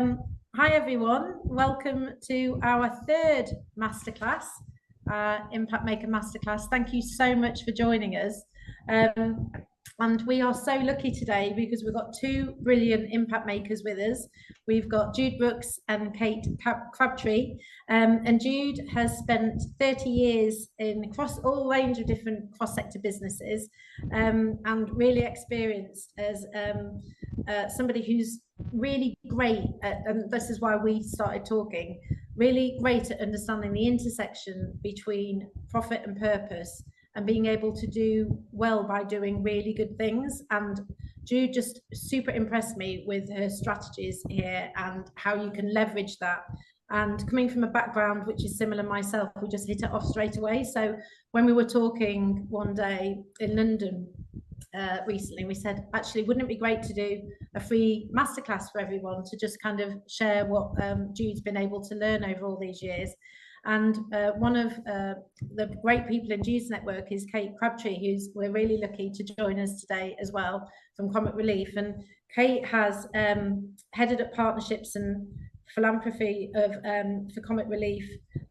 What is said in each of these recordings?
Hi everyone, welcome to our third masterclass, Impact Maker Masterclass. Thank you so much for joining us. And we are so lucky today because we've got two brilliant impact makers with us. We've got Jude Brooks and Kate Crabtree. And Jude has spent 30 years in across all range of different cross-sector businesses, and really experienced as somebody who's really great at, and this is why we started talking, really great at understanding the intersection between profit and purpose, and being able to do well by doing really good things. And Jude just super impressed me with her strategies here and how you can leverage that. And coming from a background which is similar myself, we just hit it off straight away. So when we were talking one day in London recently, we said, actually, wouldn't it be great to do a free masterclass for everyone to just kind of share what Jude's been able to learn over all these years. And one of the great people in Jude's network is Kate Crabtree, we're really lucky to join us today as well from Comic Relief. And Kate has headed up partnerships and philanthropy for Comic Relief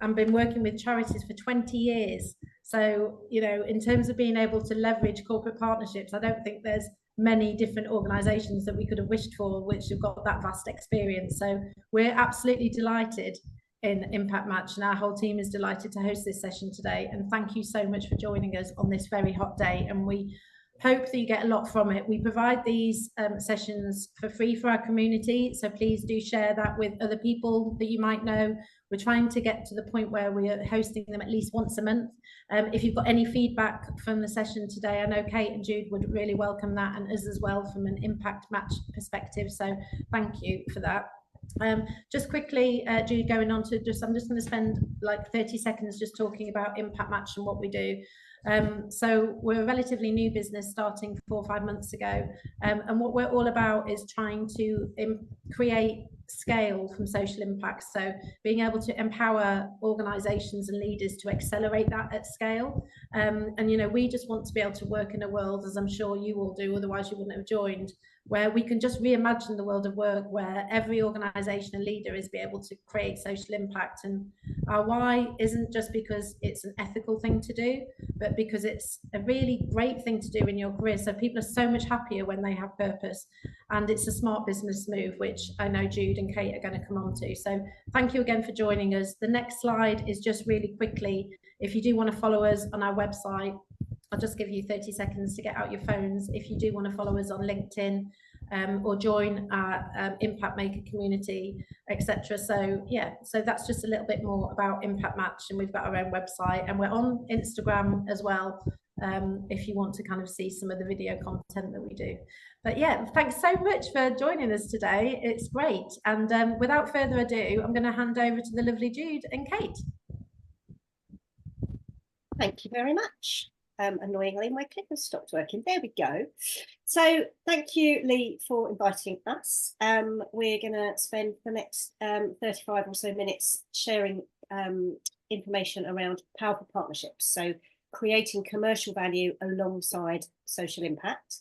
and been working with charities for 20 years. So, you know, in terms of being able to leverage corporate partnerships, I don't think there's many different organisations that we could have wished for which have got that vast experience. So we're absolutely delighted in Impact Match, and our whole team is delighted to host this session today. And thank you so much for joining us on this very hot day, and we hope that you get a lot from it. We provide these sessions for free for our community, so please do share that with other people that you might know. We're trying to get to the point where we are hosting them at least once a month. If you've got any feedback from the session today, I know Kate and Jude would really welcome that, and us as well from an Impact Match perspective, so thank you for that. Just quickly, Jude, going on to I'm just going to spend like 30 seconds just talking about Impact Match and what we do. So we're a relatively new business starting 4 or 5 months ago, and what we're all about is trying to create scale from social impact, so being able to empower organizations and leaders to accelerate that at scale. And you know, we just want to be able to work in a world, as I'm sure you all do, otherwise you wouldn't have joined, where we can just reimagine the world of work, where every organization and leader is be able to create social impact. And our why isn't just because it's an ethical thing to do, but because it's a really great thing to do in your career. So people are so much happier when they have purpose, and it's a smart business move, which I know Jude and Kate are going to come on to. So thank you again for joining us. The next slide is just really quickly, if you do want to follow us on our website, I'll just give you 30 seconds to get out your phones. If you do want to follow us on LinkedIn, or join our Impact Maker community, etc. So yeah, so that's just a little bit more about Impact Match, and we've got our own website, and we're on Instagram as well, if you want to kind of see some of the video content that we do. But yeah, thanks so much for joining us today. It's great. And without further ado, I'm going to hand over to the lovely Jude and Kate. Thank you very much. Annoyingly, my clicker stopped working. There we go. So thank you, Lee, for inviting us. We're going to spend the next 35 or so minutes sharing information around powerful partnerships. So creating commercial value alongside social impact.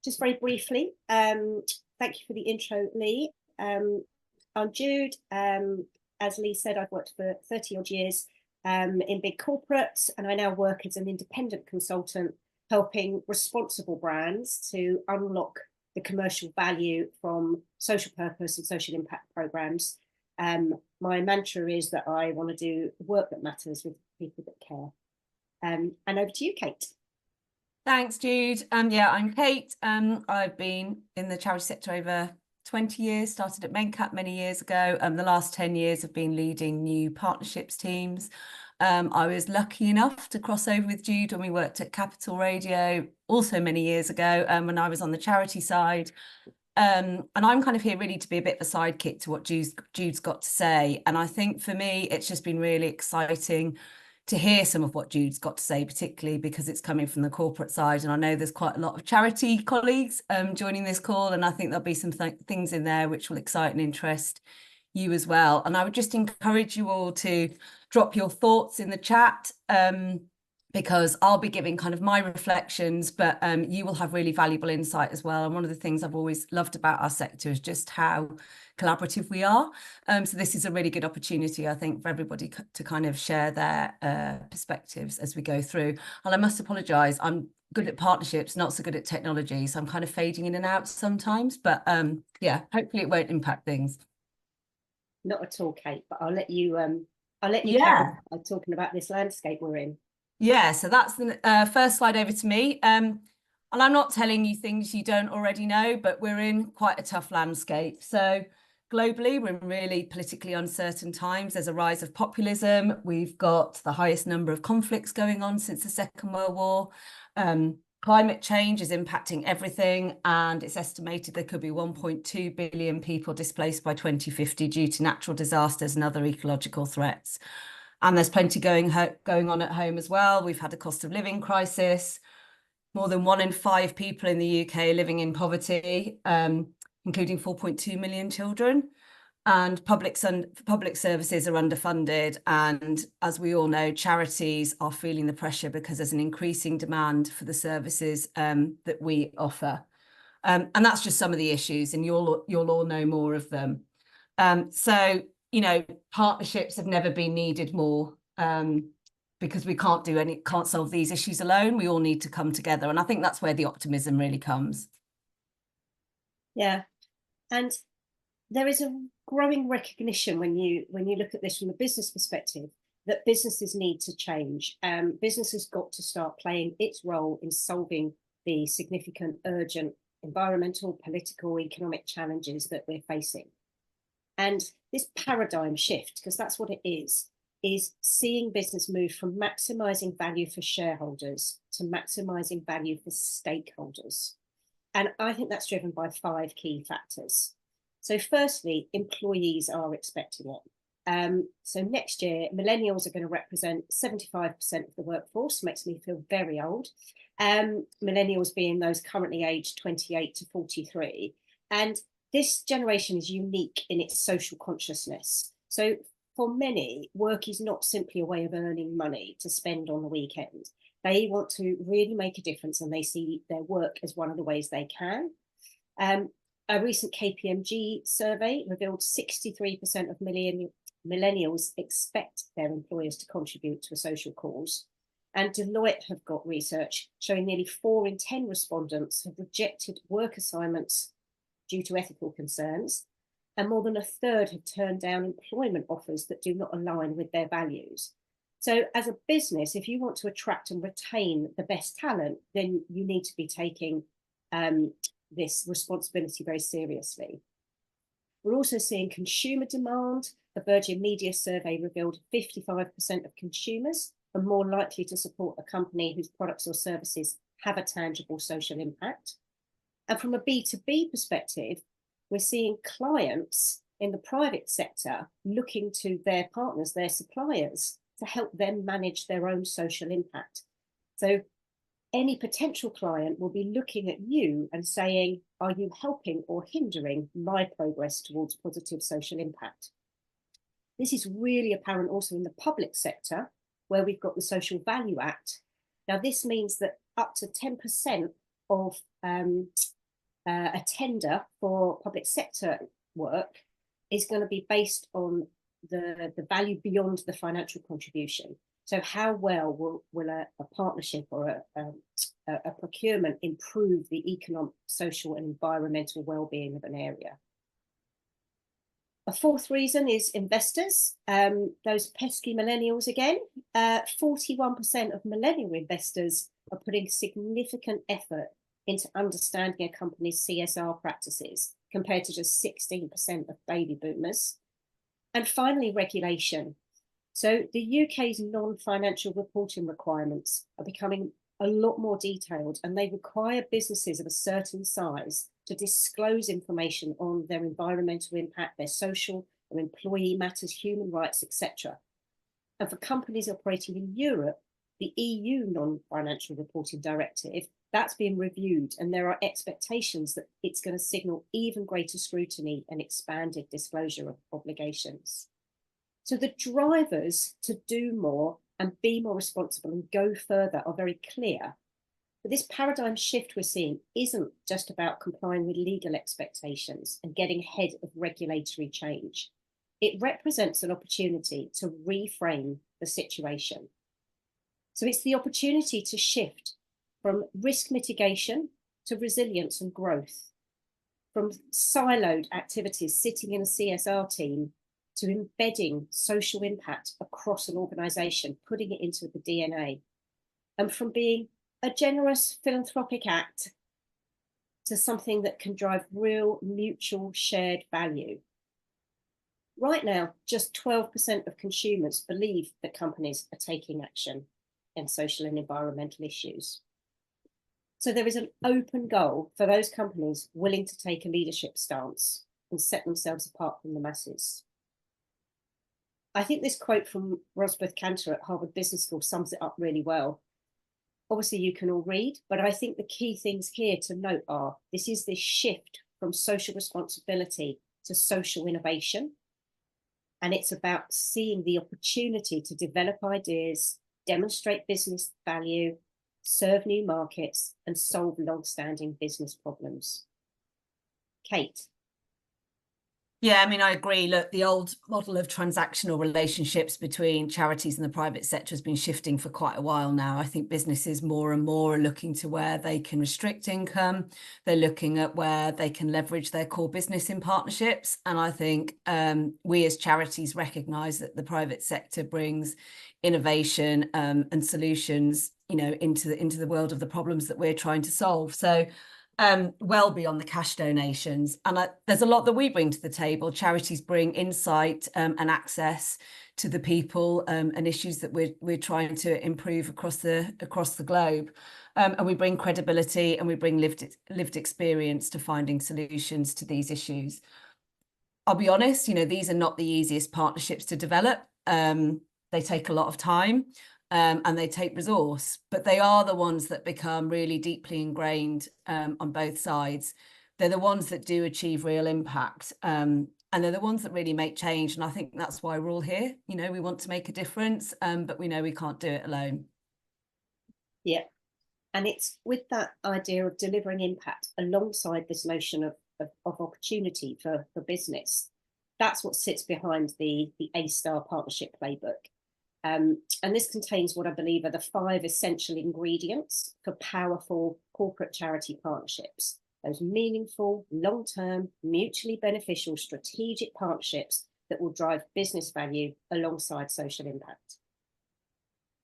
Just very briefly, thank you for the intro, Lee. I'm Jude. As Lee said, I've worked for 30 odd years in big corporates, and I now work as an independent consultant helping responsible brands to unlock the commercial value from social purpose and social impact programs. My mantra is that I want to do work that matters with people that care. And over to you, Kate. Thanks, Jude. Yeah, I'm Kate. I've been in the charity sector over 20 years, started at MenCap many years ago. The last 10 years have been leading new partnerships teams. I was lucky enough to cross over with Jude when we worked at Capital Radio also many years ago, when I was on the charity side. And I'm kind of here really to be a bit of a sidekick to what Jude's got to say. And I think for me, it's just been really exciting to hear some of what Jude's got to say, particularly because it's coming from the corporate side. And I know there's quite a lot of charity colleagues joining this call, and I think there'll be some things in there which will excite and interest you as well. And I would just encourage you all to drop your thoughts in the chat. because I'll be giving kind of my reflections, but you will have really valuable insight as well. And one of the things I've always loved about our sector is just how collaborative we are. So this is a really good opportunity, I think, for everybody to kind of share their perspectives as we go through. And I must apologise, I'm good at partnerships, not so good at technology, so I'm kind of fading in and out sometimes. But yeah, hopefully it won't impact things. Not at all, Kate, but I'll let you carry on talking about this landscape we're in. Yeah, so that's the first slide over to me. And I'm not telling you things you don't already know, but we're in quite a tough landscape. So globally, we're in really politically uncertain times. There's a rise of populism. We've got the highest number of conflicts going on since the Second World War. Climate change is impacting everything, and it's estimated there could be 1.2 billion people displaced by 2050 due to natural disasters and other ecological threats. And there's plenty going on at home as well. We've had a cost of living crisis. More than 1 in 5 people in the UK living in poverty, including 4.2 million children. And public services are underfunded. And as we all know, charities are feeling the pressure because there's an increasing demand for the services that we offer. And that's just some of the issues, and you'll all know more of them. So, you know, partnerships have never been needed more, because we can't solve these issues alone. We all need to come together. And I think that's where the optimism really comes. Yeah. And there is a growing recognition when you look at this from a business perspective that businesses need to change. Business has got to start playing its role in solving the significant, urgent environmental, political, economic challenges that we're facing. And this paradigm shift, because that's what it is seeing business move from maximising value for shareholders to maximising value for stakeholders. And I think that's driven by 5 key factors. So firstly, employees are expecting it. So next year, millennials are going to represent 75% of the workforce. Makes me feel very old. Millennials being those currently aged 28 to 43. And this generation is unique in its social consciousness. So for many, work is not simply a way of earning money to spend on the weekend. They want to really make a difference, and they see their work as one of the ways they can. A recent KPMG survey revealed 63% of millennials expect their employers to contribute to a social cause. And Deloitte have got research showing nearly 4 in 10 respondents have rejected work assignments due to ethical concerns, and more than a third have turned down employment offers that do not align with their values. So as a business, if you want to attract and retain the best talent, then you need to be taking this responsibility very seriously. We're also seeing consumer demand. A Virgin Media survey revealed 55% of consumers are more likely to support a company whose products or services have a tangible social impact. And from a B2B perspective, we're seeing clients in the private sector looking to their partners, their suppliers, to help them manage their own social impact. So any potential client will be looking at you and saying, are you helping or hindering my progress towards positive social impact? This is really apparent also in the public sector, where we've got the Social Value Act. Now, this means that up to 10% of a tender for public sector work is going to be based on the value beyond the financial contribution. So how well will a partnership or a procurement improve the economic, social and environmental well-being of an area? A fourth reason is investors, those pesky millennials again. 41% of millennial investors are putting significant effort into understanding a company's CSR practices, compared to just 16% of baby boomers. And finally, regulation. So the UK's non-financial reporting requirements are becoming a lot more detailed, and they require businesses of a certain size to disclose information on their environmental impact, their social, their employee matters, human rights, etc. And for companies operating in Europe, the EU non-financial reporting directive, that's being reviewed, and there are expectations that it's going to signal even greater scrutiny and expanded disclosure of obligations. So the drivers to do more and be more responsible and go further are very clear. But this paradigm shift we're seeing isn't just about complying with legal expectations and getting ahead of regulatory change. It represents an opportunity to reframe the situation. So it's the opportunity to shift from risk mitigation to resilience and growth, from siloed activities sitting in a CSR team to embedding social impact across an organisation, putting it into the DNA, and from being a generous philanthropic act to something that can drive real mutual shared value. Right now, just 12% of consumers believe that companies are taking action in social and environmental issues. So there is an open goal for those companies willing to take a leadership stance and set themselves apart from the masses. I think this quote from Rosbeth Kantor at Harvard Business School sums it up really well. Obviously, you can all read, but I think the key things here to note are this is this shift from social responsibility to social innovation. And it's about seeing the opportunity to develop ideas, demonstrate business value, serve new markets, and solve long-standing business problems. Kate. Yeah, I mean, I agree. Look, the old model of transactional relationships between charities and the private sector has been shifting for quite a while now. I think businesses more and more are looking to where they can restrict income. They're looking at where they can leverage their core business in partnerships. And I think we as charities recognise that the private sector brings innovation and solutions, you know, into the world of the problems that we're trying to solve. So well beyond the cash donations. And there's a lot that we bring to the table. Charities bring insight and access to the people and issues that we're trying to improve across the globe. And we bring credibility and we bring lived experience to finding solutions to these issues. I'll be honest, you know, these are not the easiest partnerships to develop. They take a lot of time. And they take resource, but they are the ones that become really deeply ingrained on both sides. They're the ones that do achieve real impact, and they're the ones that really make change. And I think that's why we're all here. You know, we want to make a difference, but we know we can't do it alone. Yeah, and it's with that idea of delivering impact alongside this notion of opportunity for business. That's what sits behind the A-Star Partnership Playbook. And this contains what I believe are the 5 essential ingredients for powerful corporate charity partnerships. Those meaningful, long-term, mutually beneficial strategic partnerships that will drive business value alongside social impact.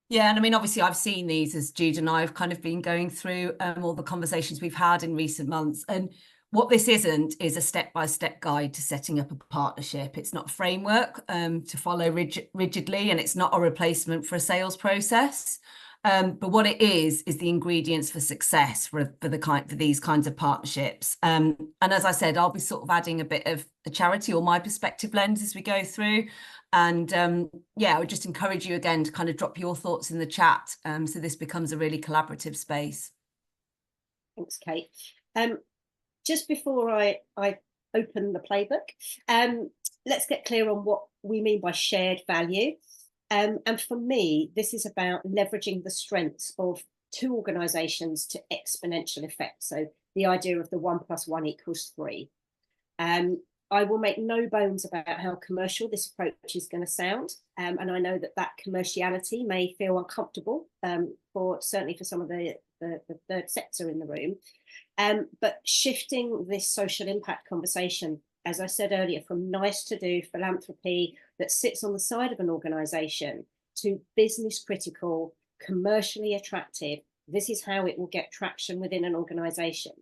Yeah, and I mean, obviously, I've seen these as Jude and I have kind of been going through all the conversations we've had in recent months. And what this isn't is a step-by-step guide to setting up a partnership. It's not a framework to follow rigidly, and it's not a replacement for a sales process. But what it is the ingredients for success for these kinds of partnerships. And as I said, I'll be sort of adding a bit of the charity or my perspective lens as we go through. And yeah, I would just encourage you again to kind of drop your thoughts in the chat so this becomes a really collaborative space. Thanks, Kate. Just before I open the playbook, let's get clear on what we mean by shared value. And for me, this is about leveraging the strengths of 2 organisations to exponential effect. So the idea of the 1 + 1 = 3. I will make no bones about how commercial this approach is going to sound. And I know that commerciality may feel uncomfortable certainly for some of the third sector in the room. But shifting this social impact conversation, as I said earlier, from nice to do philanthropy that sits on the side of an organisation to business critical, commercially attractive, this is how it will get traction within an organisation.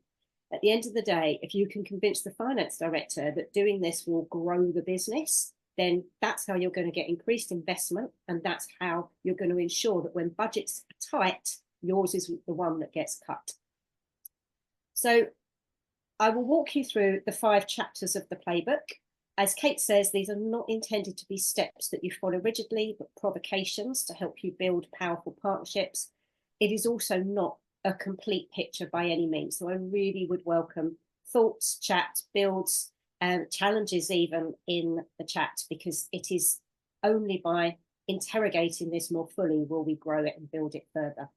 At the end of the day, if you can convince the finance director that doing this will grow the business, then that's how you're going to get increased investment. And that's how you're going to ensure that when budgets are tight, yours is the one that gets cut. So I will walk you through the 5 chapters of the playbook. As Kate says, these are not intended to be steps that you follow rigidly, but provocations to help you build powerful partnerships. It is also not a complete picture by any means. So I really would welcome thoughts, chat, builds, and challenges even in the chat, because it is only by interrogating this more fully will we grow it and build it further.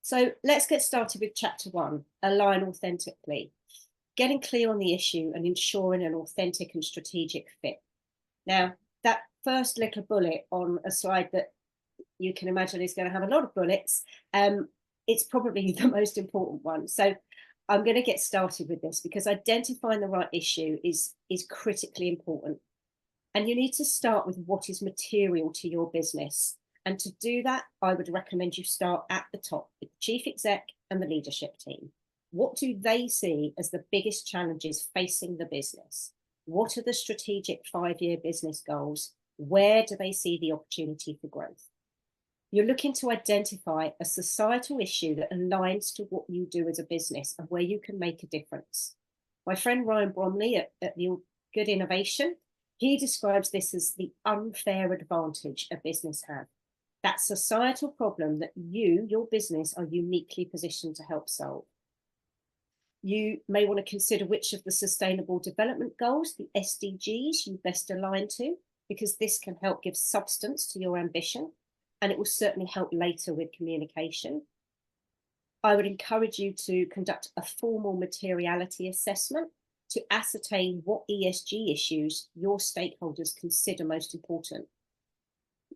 So let's get started with chapter 1, align authentically, getting clear on the issue and ensuring an authentic and strategic fit. Now, that first little bullet on a slide that you can imagine is going to have a lot of bullets, it's probably the most important one. So I'm going to get started with this because identifying the right issue is critically important. And you need to start with what is material to your business. And to do that, I would recommend you start at the top with the chief exec and the leadership team. What do they see as the biggest challenges facing the business? What are the strategic 5-year business goals? Where do they see the opportunity for growth? You're looking to identify a societal issue that aligns to what you do as a business and where you can make a difference. My friend Ryan Bromley at the Good Innovation, he describes this as the unfair advantage a business has. That societal problem that your business, are uniquely positioned to help solve. You may want to consider which of the Sustainable Development Goals, the SDGs, you best align to, because this can help give substance to your ambition, and it will certainly help later with communication. I would encourage you to conduct a formal materiality assessment to ascertain what ESG issues your stakeholders consider most important.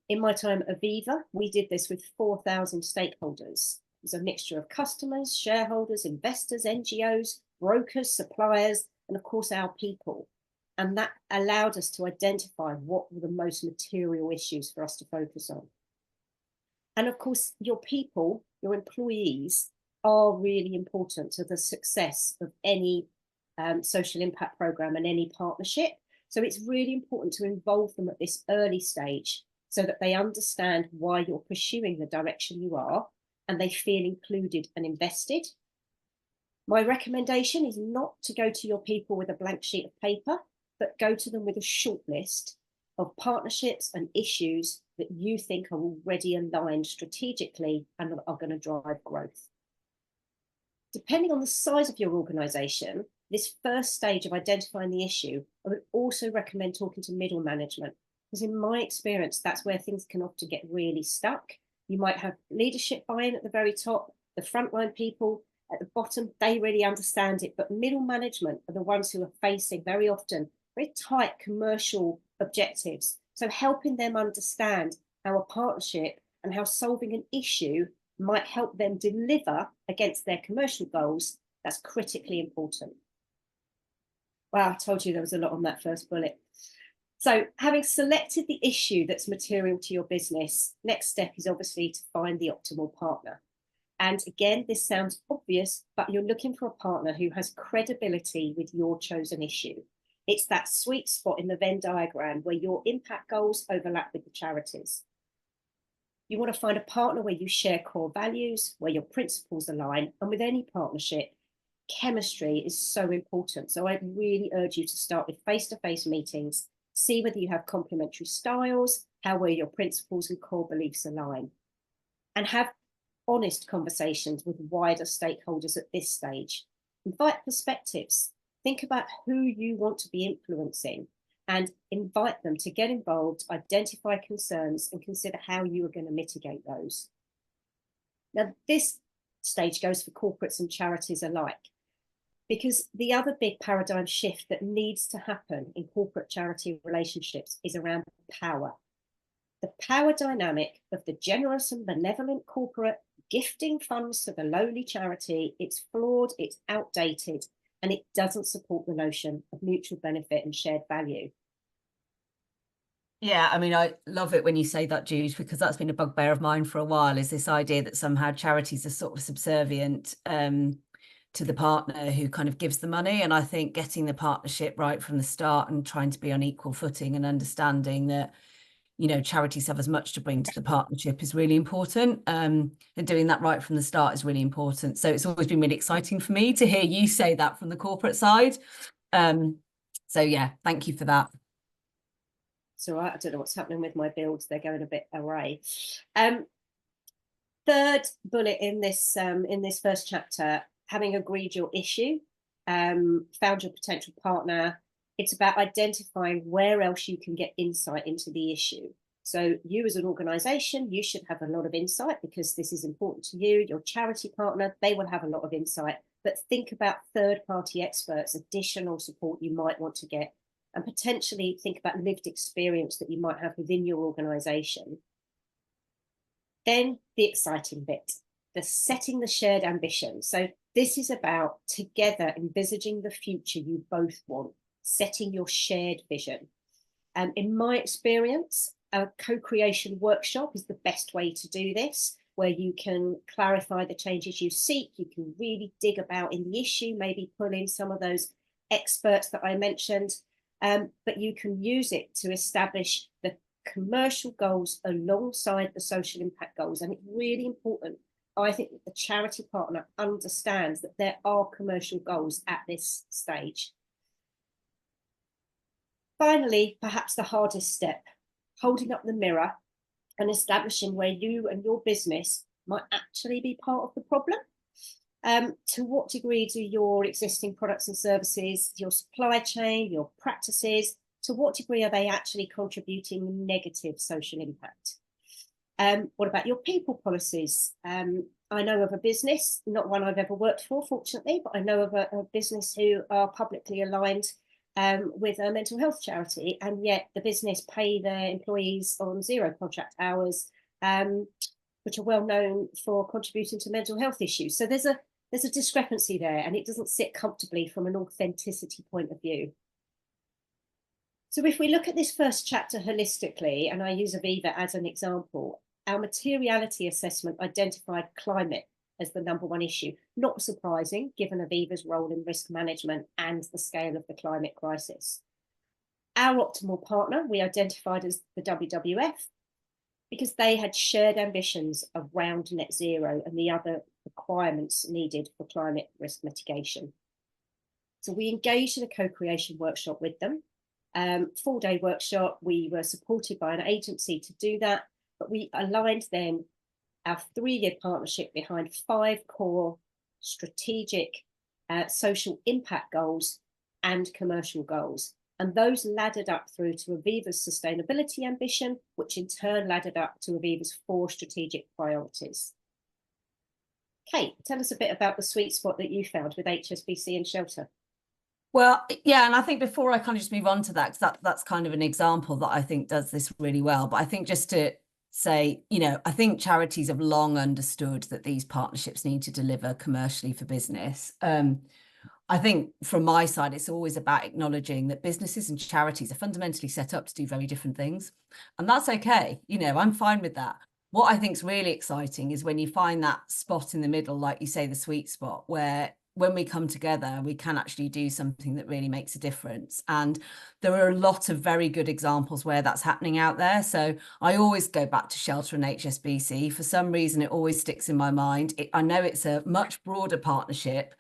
In my time at Aviva, we did this with 4,000 stakeholders. It was a mixture of customers, shareholders, investors, NGOs, brokers, suppliers, and of course our people. And that allowed us to identify what were the most material issues for us to focus on. And of course, your people, your employees, are really important to the success of any social impact program and any partnership. So it's really important to involve them at this early stage so that they understand why you're pursuing the direction you are and they feel included and invested. My recommendation is not to go to your people with a blank sheet of paper, but go to them with a short list of partnerships and issues that you think are already aligned strategically and are going to drive growth. Depending on the size of your organisation, this first stage of identifying the issue, I would also recommend talking to middle management, because in my experience, that's where things can often get really stuck. You might have leadership buy-in at the very top, the frontline people at the bottom, they really understand it, but middle management are the ones who are facing very often very tight commercial objectives. So helping them understand how a partnership and how solving an issue might help them deliver against their commercial goals, that's critically important. Wow, I told you there was a lot on that first bullet. So having selected the issue that's material to your business, next step is obviously to find the optimal partner. And again, this sounds obvious, but you're looking for a partner who has credibility with your chosen issue. It's that sweet spot in the Venn diagram where your impact goals overlap with the charities. You want to find a partner where you share core values, where your principles align, and with any partnership, chemistry is so important. So I really urge you to start with face-to-face meetings, see whether you have complementary styles, how well your principles and core beliefs align, and have honest conversations with wider stakeholders at this stage. Invite perspectives. Think about who you want to be influencing and invite them to get involved, identify concerns, and consider how you are going to mitigate those. Now, this stage goes for corporates and charities alike, because the other big paradigm shift that needs to happen in corporate charity relationships is around power. The power dynamic of the generous and benevolent corporate gifting funds to the lowly charity, it's flawed, it's outdated, and it doesn't support the notion of mutual benefit and shared value. Yeah, I mean, I love it when you say that, Jude, because that's been a bugbear of mine for a while, is this idea that somehow charities are sort of subservient to the partner who kind of gives the money. And I think getting the partnership right from the start and trying to be on equal footing and understanding that, you know, charities have as much to bring to the partnership is really important. And doing that right from the start is really important. So it's always been really exciting for me to hear you say that from the corporate side. So yeah, thank you for that. So I don't know what's happening with my builds. They're going a bit awry. Third bullet in this first chapter, having agreed your issue, found your potential partner, it's about identifying where else you can get insight into the issue. So you as an organisation, you should have a lot of insight because this is important to you. Your charity partner, they will have a lot of insight. But think about third-party experts, additional support you might want to get, and potentially think about lived experience that you might have within your organisation. Then the exciting bit, the setting the shared ambition. So this is about together envisaging the future you both want, setting your shared vision. And in my experience, a co-creation workshop is the best way to do this, where you can clarify the changes you seek, you can really dig about in the issue, maybe pull in some of those experts that I mentioned, but you can use it to establish the commercial goals alongside the social impact goals. And it's really important, I think, that the charity partner understands that there are commercial goals at this stage. Finally, perhaps the hardest step, holding up the mirror and establishing where you and your business might actually be part of the problem. To what degree do your existing products and services, your supply chain, your practices, to what degree are they actually contributing negative social impact? What about your people policies? I know of a business, not one I've ever worked for, fortunately, but I know of a business who are publicly aligned with a mental health charity, and yet the business pay their employees on 0 contract hours, which are well known for contributing to mental health issues. So there's a discrepancy there, and it doesn't sit comfortably from an authenticity point of view. So if we look at this first chapter holistically, and I use Aviva as an example, our materiality assessment identified climate as the #1 issue. Not surprising, given Aviva's role in risk management and the scale of the climate crisis. Our optimal partner we identified as the WWF, because they had shared ambitions around net zero and the other requirements needed for climate risk mitigation. So we engaged in a co-creation workshop with them. 4-day workshop. We were supported by an agency to do that, but we aligned then our 3-year partnership behind 5 core strategic social impact goals and commercial goals. And those laddered up through to Aviva's sustainability ambition, which in turn laddered up to Aviva's 4 strategic priorities. Kate, tell us a bit about the sweet spot that you found with HSBC and Shelter. Well, yeah, and I think before I kind of just move on to that, because that's kind of an example that I think does this really well. But I think just to say, I think charities have long understood that these partnerships need to deliver commercially for business. I think from my side, it's always about acknowledging that businesses and charities are fundamentally set up to do very different things. And that's okay. I'm fine with that. What I think is really exciting is when you find that spot in the middle, like you say, the sweet spot, where when we come together, we can actually do something that really makes a difference. And there are a lot of very good examples where that's happening out there. So I always go back to Shelter and HSBC. For some reason, it always sticks in my mind. I know it's a much broader partnership,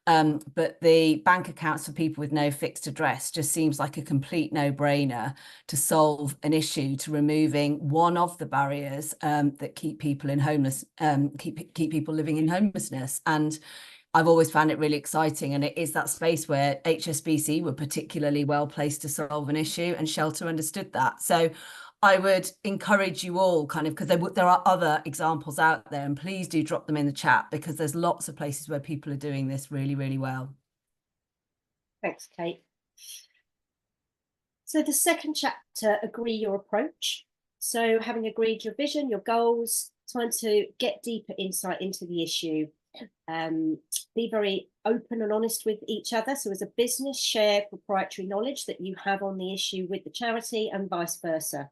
but the bank accounts for people with no fixed address just seems like a complete no-brainer to solve an issue, to removing one of the barriers that keep people in keep people living in homelessness. And I've always found it really exciting, and it is that space where HSBC were particularly well placed to solve an issue, and Shelter understood that. So I would encourage you all because there are other examples out there, and please do drop them in the chat, because there's lots of places where people are doing this really, really well. Thanks, Kate. So the second chapter, agree your approach. So having agreed your vision, your goals, time to get deeper insight into the issue. Be very open and honest with each other. So as a business, share proprietary knowledge that you have on the issue with the charity and vice versa.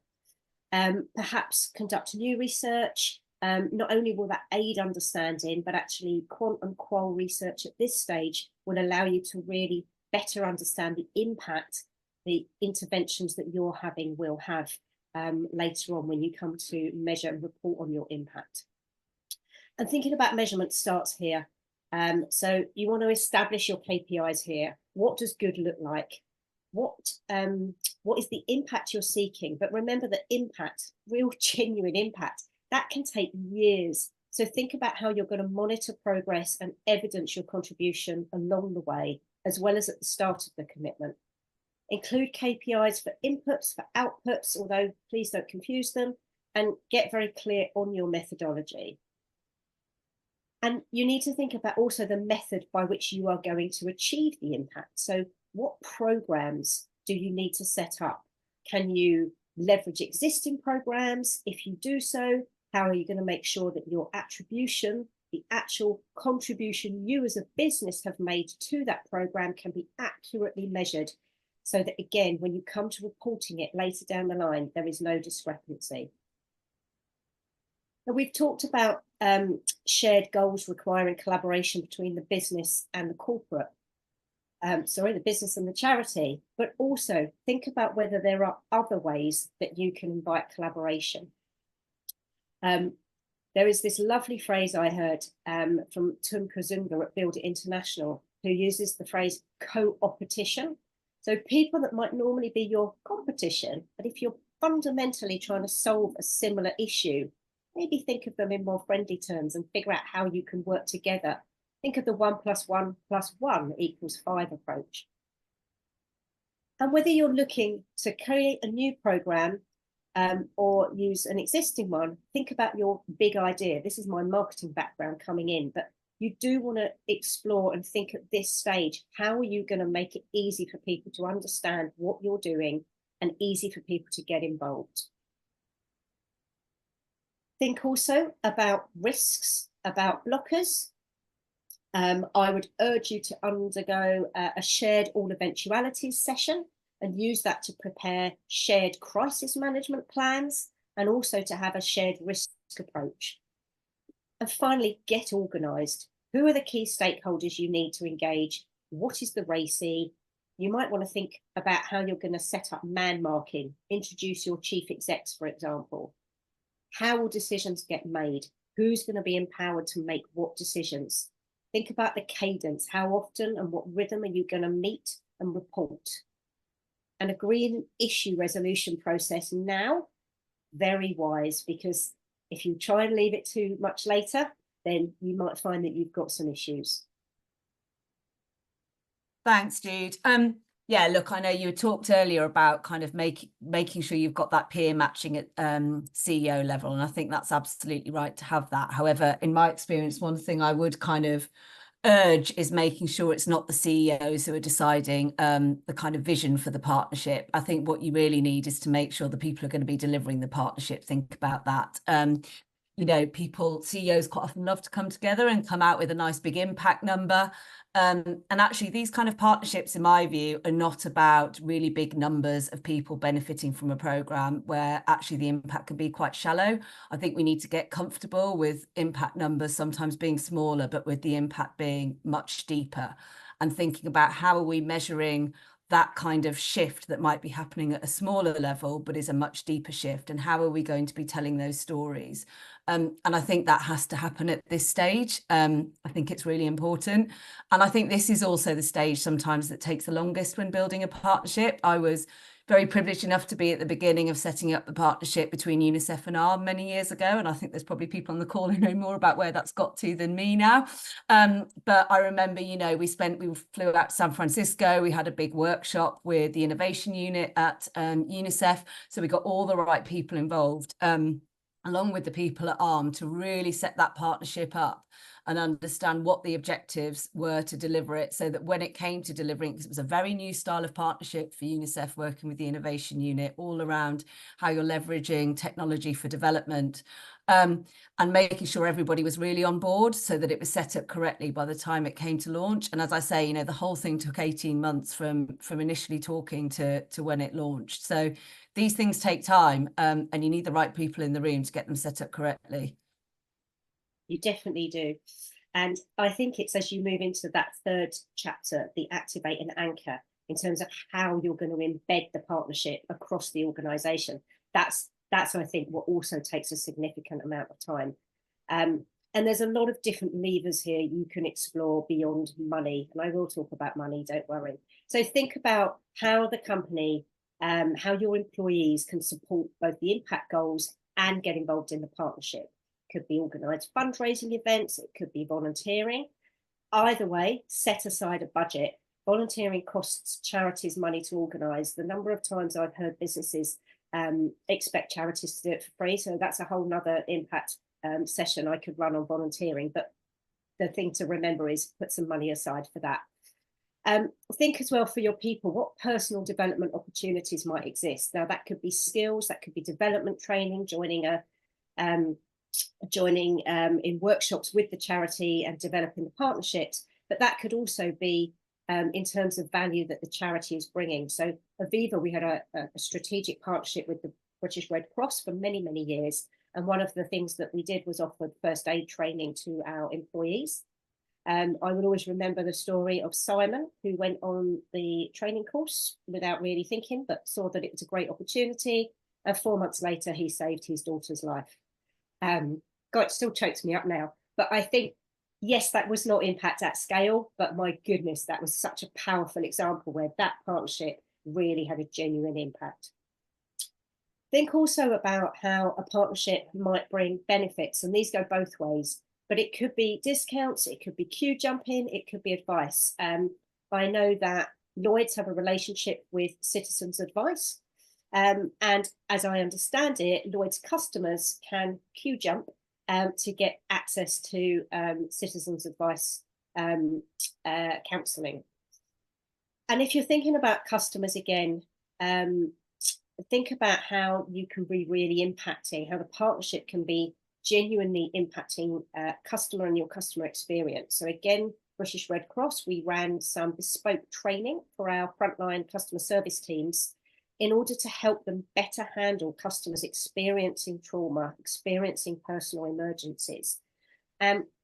Perhaps conduct new research. Not only will that aid understanding, but actually quant and qual research at this stage will allow you to really better understand the impact the interventions that you're having will have later on when you come to measure and report on your impact. And thinking about measurement starts here. So you want to establish your KPIs here. What does good look like? What is the impact you're seeking? But remember that impact, real genuine impact, that can take years. So think about how you're going to monitor progress and evidence your contribution along the way, as well as at the start of the commitment. Include KPIs for inputs, for outputs, although please don't confuse them, and get very clear on your methodology. And you need to think about also the method by which you are going to achieve the impact. So what programs do you need to set up? Can you leverage existing programs? If you do so, how are you going to make sure that your attribution, the actual contribution you as a business have made to that program, can be accurately measured, so that, again, when you come to reporting it later down the line, there is no discrepancy. Now, we've talked about shared goals requiring collaboration between the business and the corporate, the business and the charity, but also think about whether there are other ways that you can invite collaboration. There is this lovely phrase I heard from Tum Kazunga at Build It International, who uses the phrase co-opetition. So people that might normally be your competition, but if you're fundamentally trying to solve a similar issue, maybe think of them in more friendly terms and figure out how you can work together. Think of the 1 + 1 + 1 = 5 approach. And whether you're looking to create a new program or use an existing one, think about your big idea. This is my marketing background coming in, but you do want to explore and think at this stage, how are you going to make it easy for people to understand what you're doing and easy for people to get involved? Think also about risks, about blockers. I would urge you to undergo a shared all eventualities session and use that to prepare shared crisis management plans, and also to have a shared risk approach. And finally, get organised. Who are the key stakeholders you need to engage? What is the RACI? You might want to think about how you're going to set up man marking, introduce your chief execs, for example. How will decisions get made? Who's going to be empowered to make what decisions? Think about the cadence. How often and what rhythm are you going to meet and report? And agree an issue resolution process now. Very wise, because if you try and leave it too much later, then you might find that you've got some issues. Thanks, Jude. Yeah, look, I know you talked earlier about kind of making sure you've got that peer matching at CEO level, and I think that's absolutely right to have that. However, in my experience, one thing I would kind of urge is making sure it's not the CEOs who are deciding the kind of vision for the partnership. I think what you really need is to make sure the people are going to be delivering the partnership. Think about that. You know, CEOs quite often love to come together and come out with a nice big impact number. And actually, these kind of partnerships, in my view, are not about really big numbers of people benefiting from a programme, where actually the impact can be quite shallow. I think we need to get comfortable with impact numbers sometimes being smaller, but with the impact being much deeper, and thinking about how are we measuring that kind of shift that might be happening at a smaller level, but is a much deeper shift, and how are we going to be telling those stories? And I think that has to happen at this stage. I think it's really important. And I think this is also the stage sometimes that takes the longest when building a partnership. I was very privileged enough to be at the beginning of setting up the partnership between UNICEF and ARM many years ago. And I think there's probably people on the call who know more about where that's got to than me now. But I remember, you know, we flew out to San Francisco. We had a big workshop with the innovation unit at UNICEF. So we got all the right people involved, along with the people at ARM, to really set that partnership up and understand what the objectives were to deliver it, so that when it came to delivering, because it was a very new style of partnership for UNICEF working with the innovation unit, all around how you're leveraging technology for development, and making sure everybody was really on board so that it was set up correctly by the time it came to launch. And as I say, you know, the whole thing took 18 months from initially talking to when it launched. So these things take time, and you need the right people in the room to get them set up correctly. You definitely do. And I think it's as you move into that third chapter, the activate and anchor, in terms of how you're going to embed the partnership across the organisation. That's I think what also takes a significant amount of time. And there's a lot of different levers here you can explore beyond money. And I will talk about money, don't worry. So think about how the company, how your employees can support both the impact goals and get involved in the partnership. It could be organised fundraising events, it could be volunteering. Either way, set aside a budget volunteering costs charities money to organise. The number of times I've heard businesses expect charities to do it for free. So that's a whole nother impact session I could run on volunteering. But the thing to remember is put some money aside for that. Think as well for your people, what personal development opportunities might exist. Now that could be skills, that could be development training, joining in workshops with the charity and developing the partnerships, but that could also be in terms of value that the charity is bringing. So Aviva, we had a strategic partnership with the British Red Cross for many, many years. And one of the things that we did was offered first aid training to our employees. I will always remember the story of Simon, who went on the training course without really thinking, but saw that it was a great opportunity. And 4 months later, he saved his daughter's life. God, it still chokes me up now. But I think, yes, that was not impact at scale, but my goodness, that was such a powerful example where that partnership really had a genuine impact. Think also about how a partnership might bring benefits, and these go both ways, but it could be discounts, it could be queue jumping, it could be advice. I know that Lloyds have a relationship with Citizens Advice, and as I understand it, Lloyds customers can queue jump to get access to Citizens Advice counselling. And if you're thinking about customers again, think about how you can be really impacting, how the partnership can be genuinely impacting customer and your customer experience. So again, British Red Cross, we ran some bespoke training for our frontline customer service teams in order to help them better handle customers experiencing trauma, experiencing personal emergencies.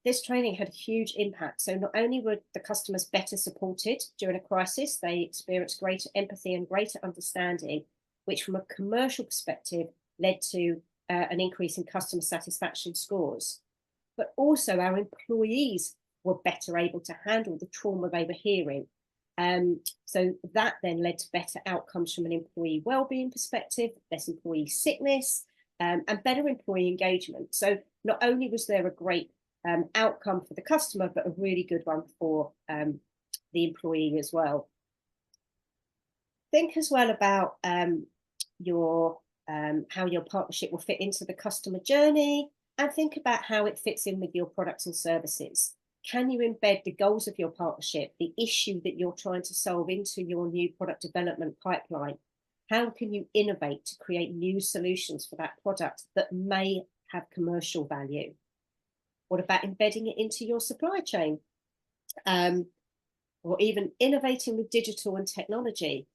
This training had a huge impact. So not only were the customers better supported during a crisis, they experienced greater empathy and greater understanding, which from a commercial perspective led to an increase in customer satisfaction scores. But also our employees were better able to handle the trauma they were hearing. So that then led to better outcomes from an employee wellbeing perspective, less employee sickness, and better employee engagement. So not only was there a great outcome for the customer, but a really good one for the employee as well. Think as well about how your partnership will fit into the customer journey, and think about how it fits in with your products and services. Can you embed the goals of your partnership, the issue that you're trying to solve, into your new product development pipeline? How can you innovate to create new solutions for that product that may have commercial value? What about embedding it into your supply chain? Or even innovating with digital and technology?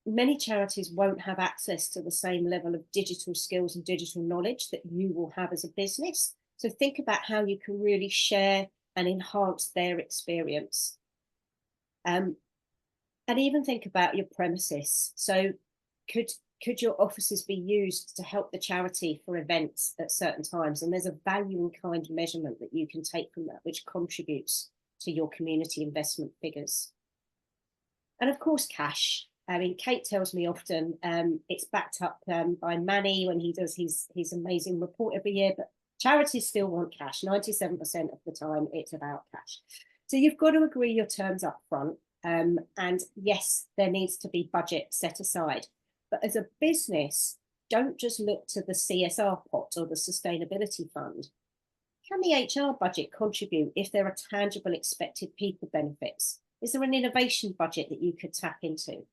Many charities won't have access to the same level of digital skills and digital knowledge that you will have as a business. So think about how you can really share and enhance their experience. And even think about your premises. So could your offices be used to help the charity for events at certain times? And there's a value in kind measurement that you can take from that, which contributes to your community investment figures. And of course, cash. I mean, Kate tells me often it's backed up by Manny when he does his amazing report every year, but charities still want cash. 97% of the time, it's about cash. So you've got to agree your terms up front. And yes, there needs to be budget set aside. But as a business, don't just look to the CSR pot or the sustainability fund. Can the HR budget contribute if there are tangible expected people benefits? Is there an innovation budget that you could tap into?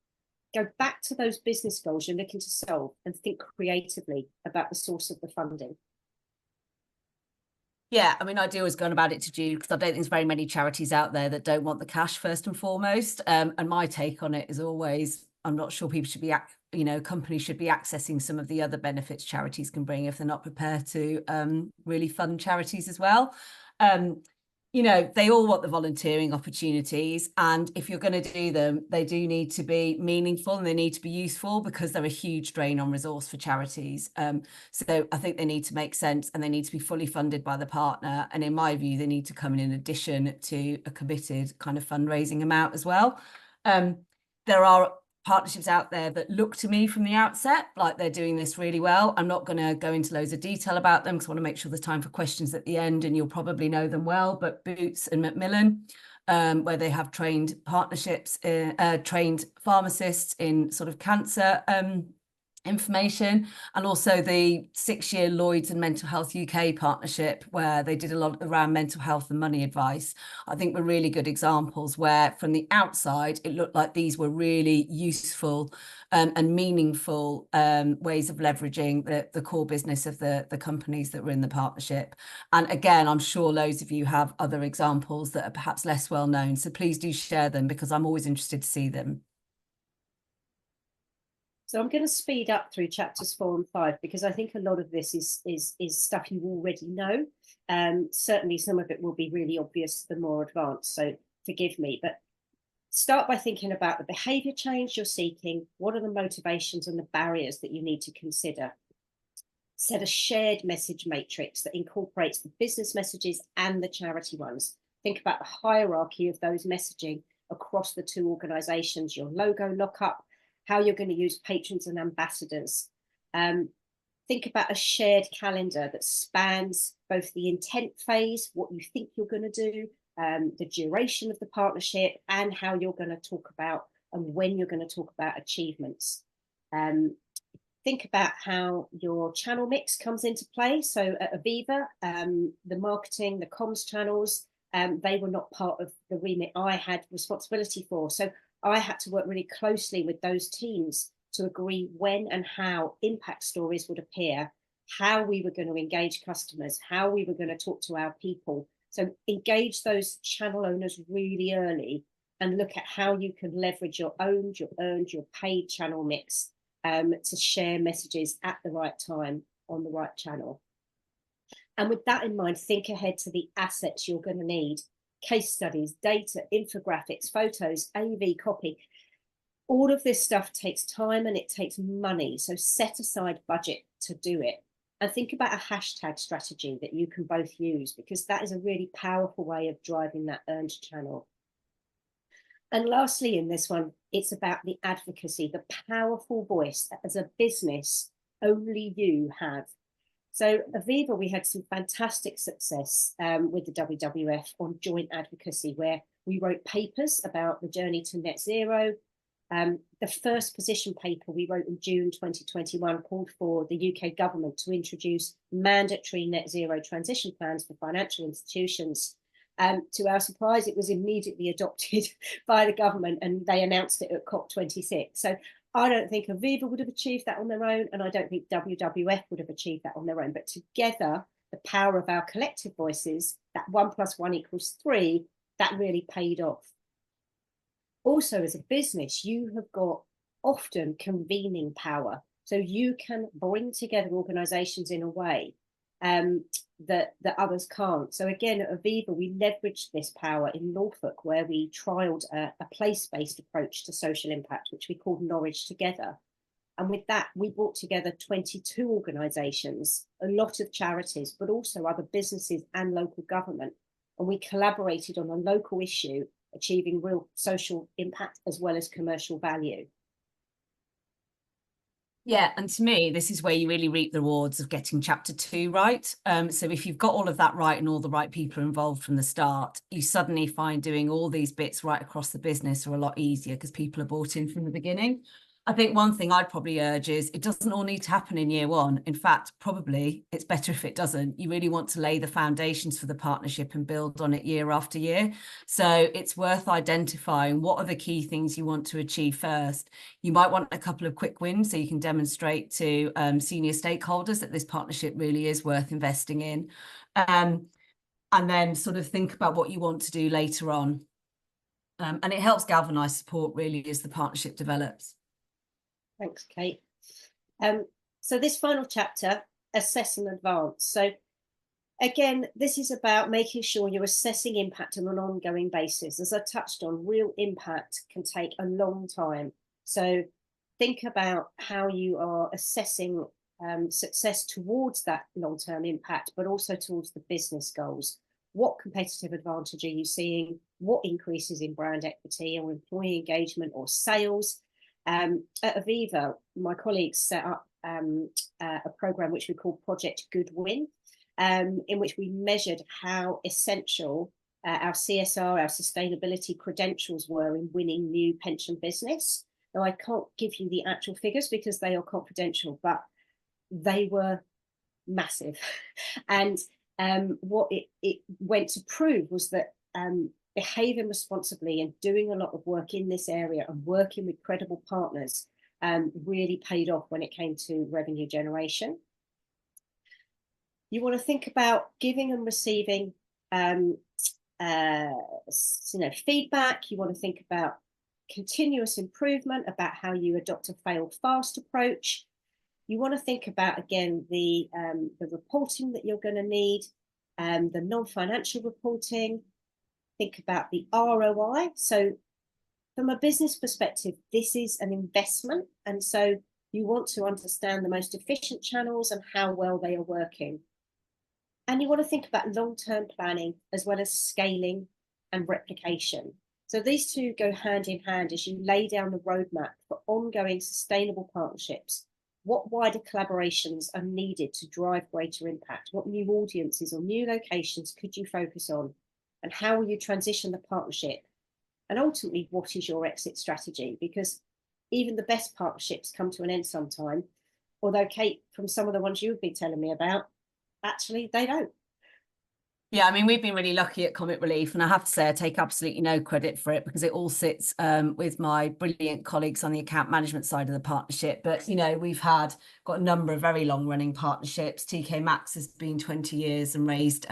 Go back to those business goals you're looking to solve and think creatively about the source of the funding. Yeah, I mean, I do always go on about it to Jude because I don't think there's very many charities out there that don't want the cash first and foremost. And my take on it is always, I'm not sure people should be, companies should be accessing some of the other benefits charities can bring if they're not prepared to really fund charities as well. They all want the volunteering opportunities, and if you're going to do them, they do need to be meaningful and they need to be useful because they're a huge drain on resource for charities. So I think they need to make sense and they need to be fully funded by the partner. And in my view, they need to come in addition to a committed kind of fundraising amount as well. There are partnerships out there that look to me from the outset like they're doing this really well. I'm not going to go into loads of detail about them because I want to make sure there's time for questions at the end, and you'll probably know them well, but Boots and Macmillan where they have trained trained pharmacists in sort of cancer information, and also the 6-year Lloyds and Mental Health UK partnership, where they did a lot around mental health and money advice. I think were really good examples where from the outside it looked like these were really useful and meaningful ways of leveraging the core business of the companies that were in the partnership. And again, I'm sure loads of you have other examples that are perhaps less well known, so please do share them, because I'm always interested to see them. So I'm going to speed up through chapters 4 and 5, because I think a lot of this is stuff you already know. Certainly some of it will be really obvious to the more advanced, so forgive me. But start by thinking about the behaviour change you're seeking. What are the motivations and the barriers that you need to consider? Set a shared message matrix that incorporates the business messages and the charity ones. Think about the hierarchy of those messaging across the two organisations, your logo lockup, how you're going to use patrons and ambassadors. Think about a shared calendar that spans both the intent phase, what you think you're going to do, the duration of the partnership, and how you're going to talk about and when you're going to talk about achievements. Think about how your channel mix comes into play. So at Aviva, the marketing, the comms channels, they were not part of the remit I had responsibility for. So I had to work really closely with those teams to agree when and how impact stories would appear, how we were going to engage customers, how we were going to talk to our people. So engage those channel owners really early and look at how you can leverage your owned, your earned, your paid channel mix to share messages at the right time on the right channel. And with that in mind, think ahead to the assets you're going to need. Case studies, data, infographics, photos, AV copy. All of this stuff takes time and it takes money. So set aside budget to do it. And think about a hashtag strategy that you can both use, because that is a really powerful way of driving that earned channel. And lastly, in this one, it's about the advocacy, the powerful voice that as a business, only you have. So Aviva, we had some fantastic success with the WWF on joint advocacy, where we wrote papers about the journey to net zero. The first position paper we wrote in June 2021 called for the UK government to introduce mandatory net zero transition plans for financial institutions. To our surprise, it was immediately adopted by the government, and they announced it at COP26. So I don't think Aviva would have achieved that on their own, and I don't think WWF would have achieved that on their own. But together, the power of our collective voices, that 1 + 1 = 3, that really paid off. Also, as a business, you have got often convening power. So you can bring together organisations in a way that others can't. So again, at Aviva, we leveraged this power in Norfolk, where we trialled a place-based approach to social impact, which we called Norwich Together. And with that, we brought together 22 organisations, a lot of charities, but also other businesses and local government. And we collaborated on a local issue, achieving real social impact as well as commercial value. Yeah, and to me, this is where you really reap the rewards of getting chapter 2 right. So if you've got all of that right and all the right people involved from the start, you suddenly find doing all these bits right across the business are a lot easier because people are bought in from the beginning. I think one thing I'd probably urge is it doesn't all need to happen in year 1. In fact, probably it's better if it doesn't. You really want to lay the foundations for the partnership and build on it year after year. So it's worth identifying what are the key things you want to achieve first. You might want a couple of quick wins so you can demonstrate to senior stakeholders that this partnership really is worth investing in. And then sort of think about what you want to do later on. And it helps galvanise support really as the partnership develops. Thanks, Kate. So this final chapter, assess and advance. So again, this is about making sure you're assessing impact on an ongoing basis. As I touched on, real impact can take a long time. So think about how you are assessing success towards that long-term impact, but also towards the business goals. What competitive advantage are you seeing? What increases in brand equity or employee engagement or sales? At Aviva, my colleagues set up a program which we call Project Good Win, in which we measured how essential our CSR, our sustainability credentials were in winning new pension business. Now, I can't give you the actual figures because they are confidential, but they were massive. And what it went to prove was that behaving responsibly and doing a lot of work in this area and working with credible partners really paid off when it came to revenue generation. You want to think about giving and receiving feedback. You want to think about continuous improvement, about how you adopt a fail fast approach. You want to think about, again, the reporting that you're going to need, the non-financial reporting. Think about the ROI. So from a business perspective, this is an investment. And so you want to understand the most efficient channels and how well they are working. And you want to think about long-term planning as well as scaling and replication. So these two go hand in hand as you lay down the roadmap for ongoing sustainable partnerships. What wider collaborations are needed to drive greater impact? What new audiences or new locations could you focus on? And how will you transition the partnership? And ultimately, what is your exit strategy? Because even the best partnerships come to an end sometime. Although, Kate, from some of the ones you've been telling me about, actually, they don't. Yeah, I mean, we've been really lucky at Comic Relief, and I have to say I take absolutely no credit for it because it all sits with my brilliant colleagues on the account management side of the partnership. But, you know, we've got a number of very long-running partnerships. TK Maxx has been 20 years and raised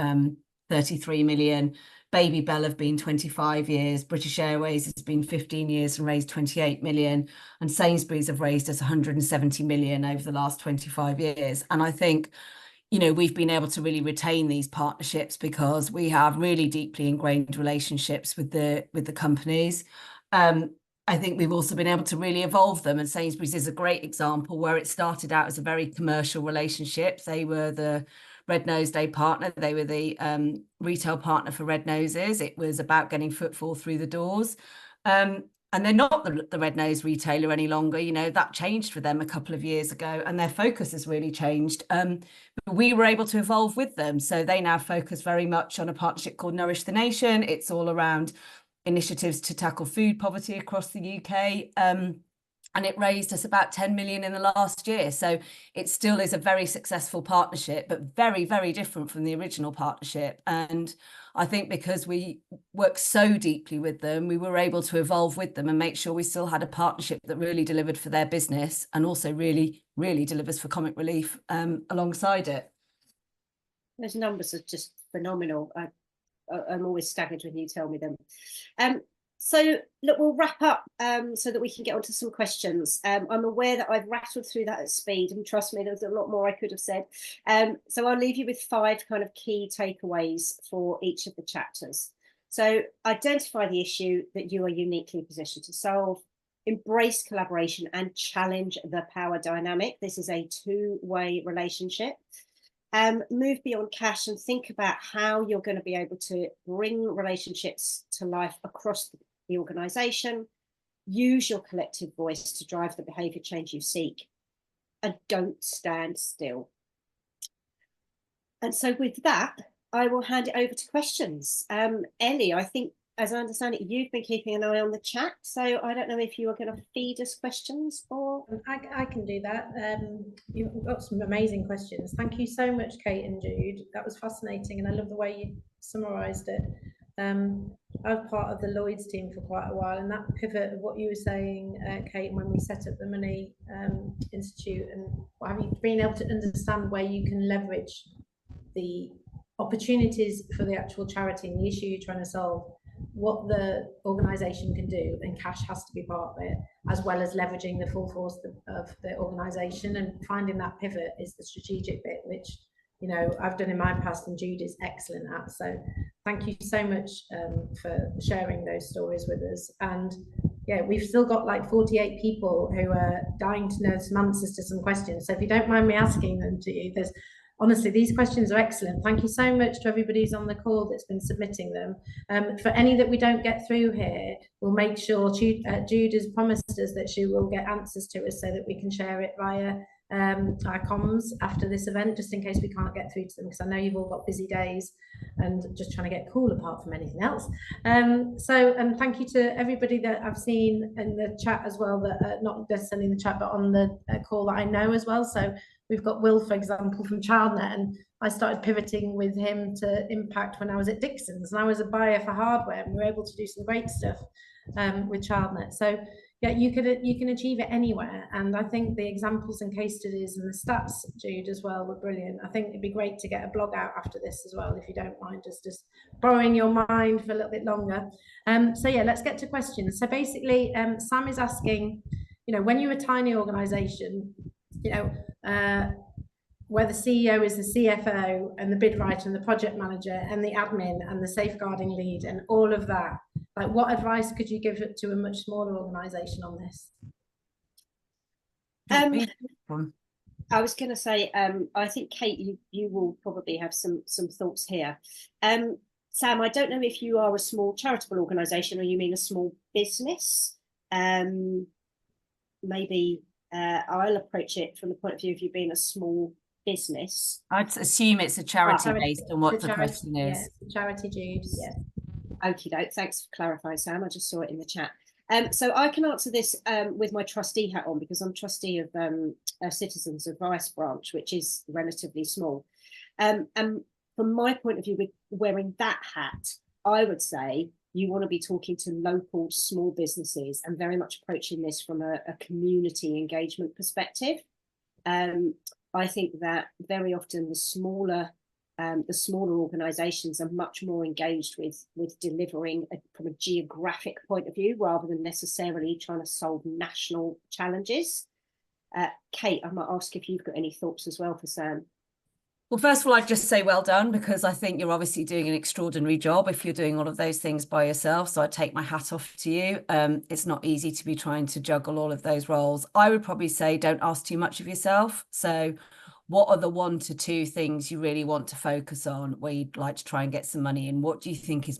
33 million. Baby Bell have been 25 years. British Airways has been 15 years and raised 28 million. And Sainsbury's have raised us 170 million over the last 25 years. And I think, you know, we've been able to really retain these partnerships because we have really deeply ingrained relationships with the companies. I think we've also been able to really evolve them. And Sainsbury's is a great example where it started out as a very commercial relationship. They were the Red Nose Day partner. They were the retail partner for Red Noses. It was about getting footfall through the doors. And they're not the Red Nose retailer any longer. You know, that changed for them a couple of years ago and their focus has really changed. But we were able to evolve with them. So they now focus very much on a partnership called Nourish the Nation. It's all around initiatives to tackle food poverty across the UK. And it raised us about 10 million in the last year. So it still is a very successful partnership, but very, very different from the original partnership. And I think because we work so deeply with them, we were able to evolve with them and make sure we still had a partnership that really delivered for their business and also really, really delivers for Comic Relief alongside it. Those numbers are just phenomenal. I'm always staggered when you tell me them. So look, we'll wrap up so that we can get onto some questions. I'm aware that I've rattled through that at speed, and trust me, there's a lot more I could have said. So I'll leave you with 5 kind of key takeaways for each of the chapters. So identify the issue that you are uniquely positioned to solve, embrace collaboration and challenge the power dynamic. This is a two-way relationship. Move beyond cash and think about how you're going to be able to bring relationships to life across the organisation. Use your collective voice to drive the behaviour change you seek, and don't stand still. And so with that, I will hand it over to questions. Ellie, I think, as I understand it, you've been keeping an eye on the chat, so I don't know if you are going to feed us questions or... I can do that. You've got some amazing questions. Thank you so much, Kate and Jude. That was fascinating, and I love the way you summarised it. I was part of the Lloyd's team for quite a while, and that pivot of what you were saying, Kate, when we set up the Money Institute and what have you, been able to understand where you can leverage the opportunities for the actual charity and the issue you're trying to solve, what the organisation can do, and cash has to be part of it, as well as leveraging the full force of the organisation, and finding that pivot is the strategic bit, which, you know, I've done in my past and Jude is excellent at. So thank you so much for sharing those stories with us. And yeah, we've still got like 48 people who are dying to know some answers to some questions. So if you don't mind me asking them to you, honestly, these questions are excellent. Thank you so much to everybody who's on the call that's been submitting them. For any that we don't get through here, we'll make sure Jude has promised us that she will get answers to us so that we can share it via our comms after this event, just in case we can't get through to them, because I know you've all got busy days and just trying to get cool apart from anything else. And thank you to everybody that I've seen in the chat as well, that not necessarily in the chat, but on the call that I know as well. So we've got Will, for example, from ChildNet, and I started pivoting with him to Impact when I was at Dixon's, and I was a buyer for hardware, and we were able to do some great stuff with ChildNet. So yeah, you can achieve it anywhere. And I think the examples and case studies and the stats, Jude, as well, were brilliant. I think it'd be great to get a blog out after this as well, if you don't mind, just borrowing your mind for a little bit longer. So yeah, let's get to questions. So basically, Sam is asking, when you're a tiny organization, where the CEO is the CFO and the bid writer and the project manager and the admin and the safeguarding lead and all of that, like, what advice could you give to a much smaller organization on this? I was going to say, I think, Kate, you will probably have some thoughts here. Sam, I don't know if you are a small charitable organisation or you mean a small business. Maybe I'll approach it from the point of view of you being a small business. I'd assume it's a charity based on what the question is. Yeah, it's a charity, Jude. Yeah. Okie doke. Thanks for clarifying, Sam. I just saw it in the chat. So I can answer this with my trustee hat on, because I'm trustee of a Citizens Advice branch, which is relatively small. And from my point of view, with wearing that hat, I would say you want to be talking to local small businesses and very much approaching this from a community engagement perspective. I think that very often the smaller organisations are much more engaged with delivering from a geographic point of view, rather than necessarily trying to solve national challenges. Kate, I might ask if you've got any thoughts as well for Sam. Well, first of all, I'd just say well done, because I think you're obviously doing an extraordinary job if you're doing all of those things by yourself. So I take my hat off to you. It's not easy to be trying to juggle all of those roles. I would probably say don't ask too much of yourself. So what are the 1 to 2 things you really want to focus on where you'd like to try and get some money in? What do you think is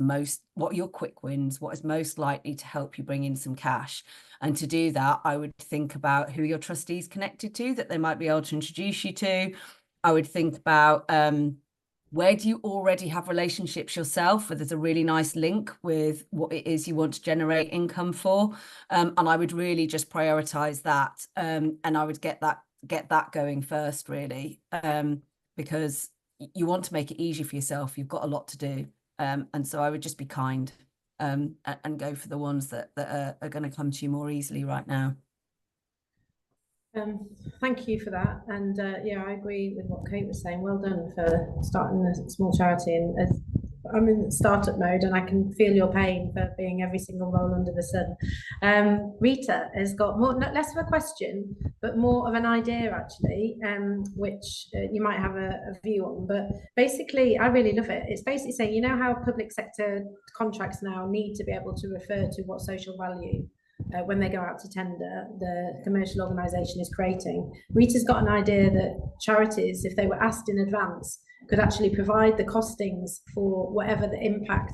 what are your quick wins? What is most likely to help you bring in some cash? And to do that, I would think about who your trustees connected to that they might be able to introduce you to. I would think about where do you already have relationships yourself, where there's a really nice link with what it is you want to generate income for. And I would really just prioritize that. And I would get that going first, really, because you want to make it easy for yourself. You've got a lot to do. And so I would just be kind and go for the ones that are going to come to you more easily right now. Thank you for that. And yeah, I agree with what Kate was saying. Well done for starting a small charity. And I'm in startup mode, and I can feel your pain for being every single role under the sun. Rita has got less of a question, but more of an idea, actually, which you might have a view on. But basically, I really love it. It's basically saying, how public sector contracts now need to be able to refer to what social value when they go out to tender the commercial organisation is creating. Rita's got an idea that charities, if they were asked in advance, could actually provide the costings for whatever the impact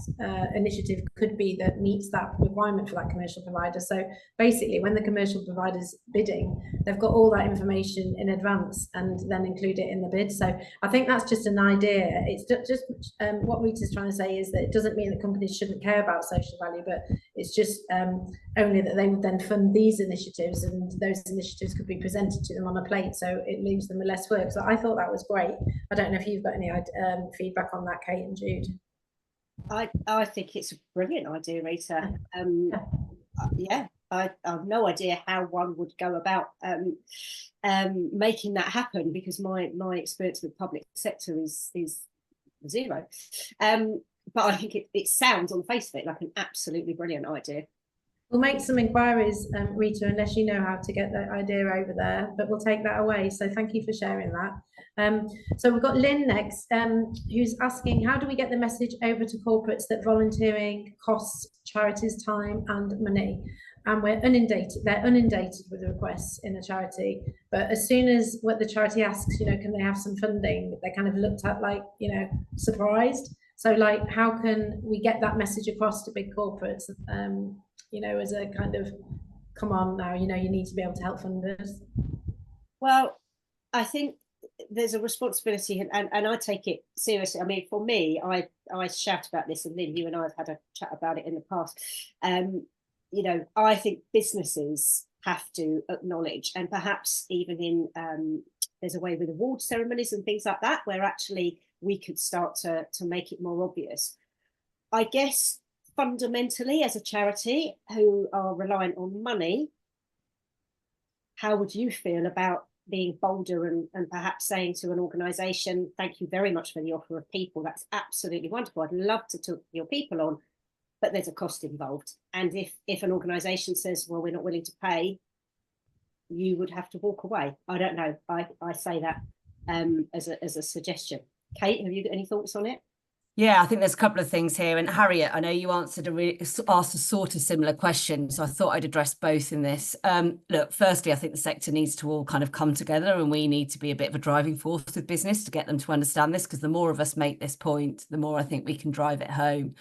initiative could be that meets that requirement for that commercial provider. So basically, when the commercial provider's bidding, they've got all that information in advance and then include it in the bid. So I think that's just an idea. It's just what Rita's trying to say is that it doesn't mean that companies shouldn't care about social value, but it's just only that they would then fund these initiatives, and those initiatives could be presented to them on a plate, so it leaves them with less work. So I thought that was great. I don't know if you've got any feedback on that, Kate and Jude. I think it's a brilliant idea, Rita. Yeah, I have no idea how one would go about making that happen, because my experience with public sector is zero. But I think it sounds on the face of it like an absolutely brilliant idea. We'll make some inquiries, Rita, unless you know how to get that idea over there, but we'll take that away. So thank you for sharing that. So we've got Lynn next, who's asking, how do we get the message over to corporates that volunteering costs charities time and money? And they're inundated with requests in a charity. But as soon as what the charity asks, can they have some funding? They're kind of looked at like, surprised. So like, how can we get that message across to big corporates? As a kind of, come on now, you need to be able to help funders. Well, I think there's a responsibility, and I take it seriously. I mean, for me, I shout about this, and Lynn, you and I have had a chat about it in the past. You know, I think businesses have to acknowledge, and perhaps even in there's a way with award ceremonies and things like that, where actually we could start to make it more obvious. I guess fundamentally, as a charity who are reliant on money, how would you feel about being bolder and perhaps saying to an organisation, thank you very much for the offer of people, that's absolutely wonderful, I'd love to talk your people on, but there's a cost involved. And if an organisation says, well, we're not willing to pay, you would have to walk away. I don't know. I say that as a suggestion. Kate, have you got any thoughts on it? Yeah, I think there's a couple of things here. And Harriet, I know you asked a sort of similar question, so I thought I'd address both in this. Look, firstly, I think the sector needs to all kind of come together, and we need to be a bit of a driving force with business to get them to understand this, because the more of us make this point, the more I think we can drive it home.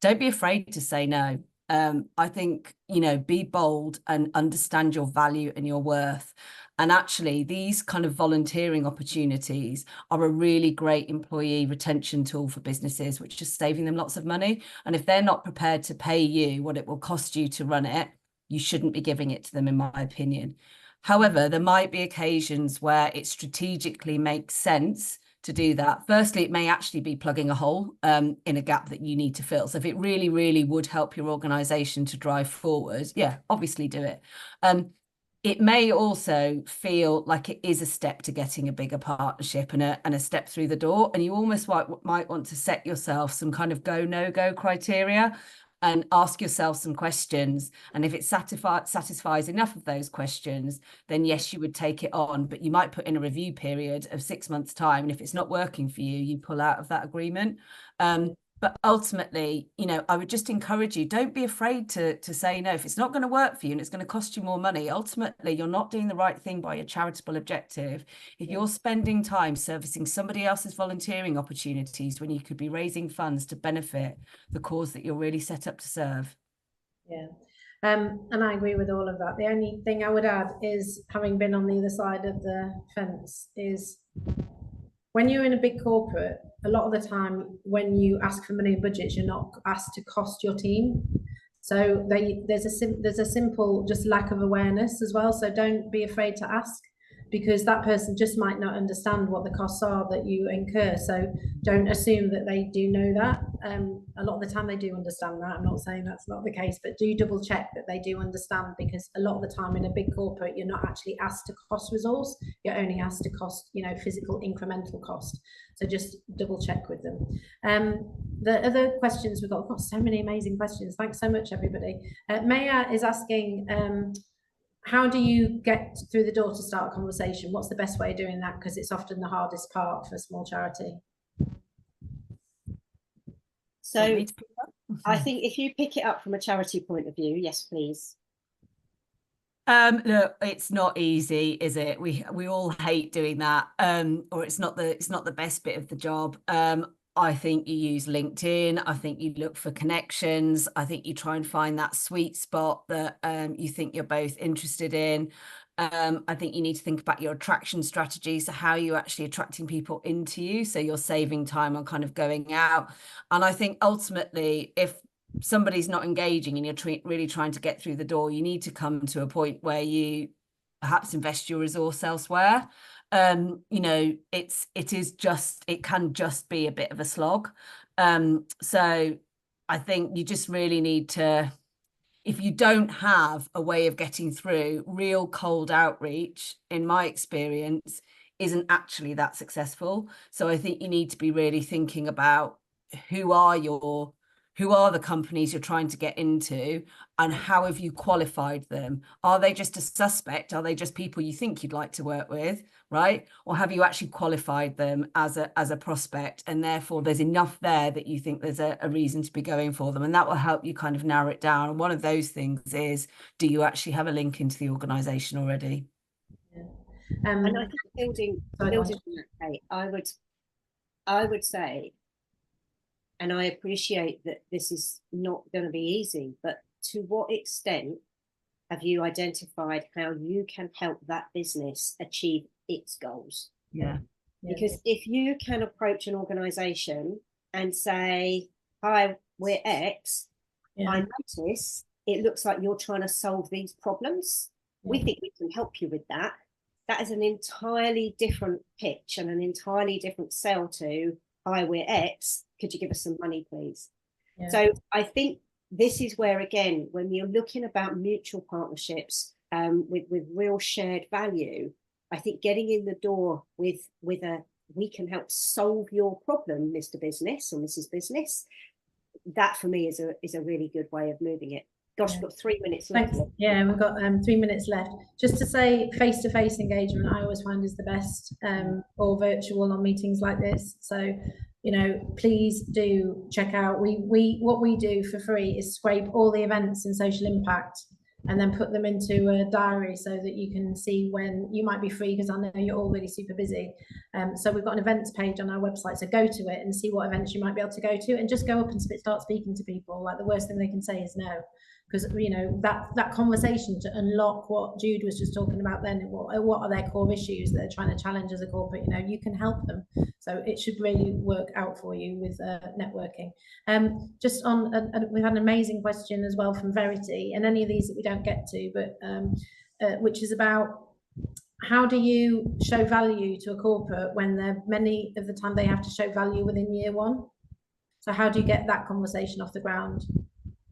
Don't be afraid to say no. I think, you know, be bold and understand your value and your worth. And actually, these kind of volunteering opportunities are a really great employee retention tool for businesses, which is saving them lots of money. And if they're not prepared to pay you what it will cost you to run it, you shouldn't be giving it to them, in my opinion. However, there might be occasions where it strategically makes sense to do that. Firstly, it may actually be plugging a hole in a gap that you need to fill. So if it really, really would help your organisation to drive forward, yeah, obviously do it. It may also feel like it is a step to getting a bigger partnership and a step through the door. And you almost might want to set yourself some kind of go, no go criteria and ask yourself some questions. And if it satisfies enough of those questions, then yes, you would take it on. But you might put in a review period of 6 months' time. And if it's not working for you, you pull out of that agreement. But ultimately, you know, I would just encourage you, don't be afraid to say no. If it's not going to work for you and it's going to cost you more money, ultimately, you're not doing the right thing by your charitable objective. If you're spending time servicing somebody else's volunteering opportunities when you could be raising funds to benefit the cause that you're really set up to serve. Yeah. And I agree with all of that. The only thing I would add is, having been on the other side of the fence, is when you're in a big corporate, a lot of the time when you ask for money in budgets, you're not asked to cost your team. So there's a simple just lack of awareness as well. So don't be afraid to ask, because that person just might not understand what the costs are that you incur. So don't assume that they do know that. A lot of the time they do understand that. I'm not saying that's not the case, but do double check that they do understand, because a lot of the time in a big corporate, you're not actually asked to cost resource. You're only asked to cost, you know, physical incremental cost. So just double check with them. The other questions we've got so many amazing questions. Thanks so much, everybody. Maya is asking, how do you get through the door to start a conversation? What's the best way of doing that? Because it's often the hardest part for a small charity. So I think if you pick it up from a charity point of view, yes, please. Look, it's not easy, is it? We all hate doing that, or it's not the best bit of the job. I think you use LinkedIn. I think you look for connections. I think you try and find that sweet spot that you think you're both interested in. I think you need to think about your attraction strategy. So how you're actually attracting people into you. So you're saving time on kind of going out. And I think ultimately, if somebody's not engaging and you're really trying to get through the door, you need to come to a point where you perhaps invest your resource elsewhere. You know, it can just be a bit of a slog. So I think you just really need to, if you don't have a way of getting through, real cold outreach, in my experience, isn't actually that successful. So I think you need to be really thinking about who are the companies you're trying to get into, and how have you qualified them? Are they just a suspect? Are they just people you think you'd like to work with, right? Or have you actually qualified them as a prospect, and therefore there's enough there that you think there's a reason to be going for them? And that will help you kind of narrow it down. And one of those things is, do you actually have a link into the organisation already? Yeah. And I think building on that, Kate, I would say, and I appreciate that this is not going to be easy, but to what extent have you identified how you can help that business achieve its goals? Yeah. Because if you can approach an organization and say, hi, we're X, I notice it looks like you're trying to solve these problems. We think we can help you with that. That is an entirely different pitch and an entirely different sell to, hi, we're X, could you give us some money, please? So I think this is where, again, when you're looking about mutual partnerships with real shared value, I think getting in the door with a, we can help solve your problem, Mr. Business or Mrs. Business, that for me is a really good way of moving it. Gosh, we've got 3 minutes left. Thanks. Yeah, we've got 3 minutes left. Just to say, face-to-face engagement, I always find is the best, or virtual on meetings like this. So, you know, please do check out. What we do for free is scrape all the events in social impact and then put them into a diary so that you can see when you might be free, because I know you're all really super busy. So we've got an events page on our website, so go to it and see what events you might be able to go to, and just go up and start speaking to people. Like, the worst thing they can say is no, because, you know, that conversation to unlock what Jude was just talking about then, what are their core issues that they're trying to challenge as a corporate, you know, you can help them. So it should really work out for you with networking. Just on, we've had an amazing question as well from Verity, and any of these that we don't get to, but which is about, how do you show value to a corporate when many of the time they have to show value within year one? So how do you get that conversation off the ground?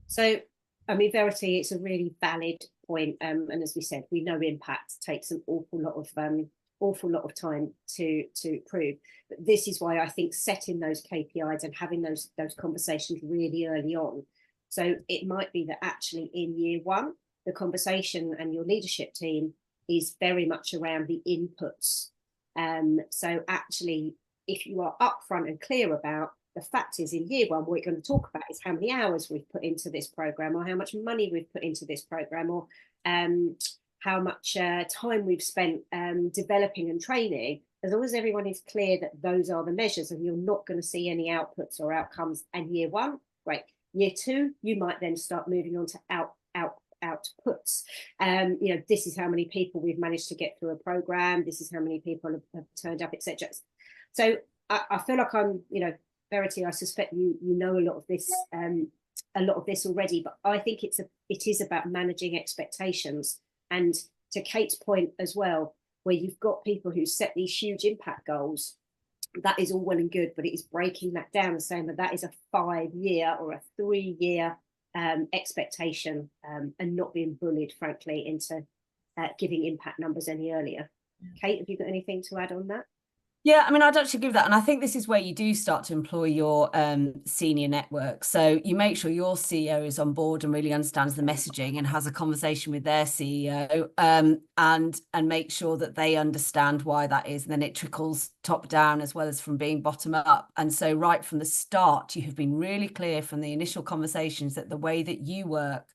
So, I mean, Verity, it's a really valid point. And as we said, we know impact takes an awful lot of time to prove. But this is why I think setting those KPIs and having those conversations really early on. So it might be that actually in year one, the conversation and your leadership team is very much around the inputs. So actually, if you are upfront and clear about, the fact is, in year one, what we're going to talk about is how many hours we've put into this program, or how much money we've put into this program, or how much time we've spent developing and training. As long as everyone is clear that those are the measures, and you're not going to see any outputs or outcomes in year one, great. Year two, you might then start moving on to outputs. You know, this is how many people we've managed to get through a program. This is how many people have turned up, etc. So I feel like I'm, you know, Verity, I suspect you know a lot of this already, but I think it is about managing expectations. And to Kate's point as well, where you've got people who set these huge impact goals, that is all well and good, but it is breaking that down and saying that is a 5-year or a 3-year expectation, and not being bullied, frankly, into giving impact numbers any earlier. Kate, have you got anything to add on that? Yeah, I mean, I'd actually give that. And I think this is where you do start to employ your senior network. So you make sure your CEO is on board and really understands the messaging and has a conversation with their CEO, and make sure that they understand why that is. And then it trickles top down as well as from being bottom up. And so right from the start, you have been really clear from the initial conversations that the way that you work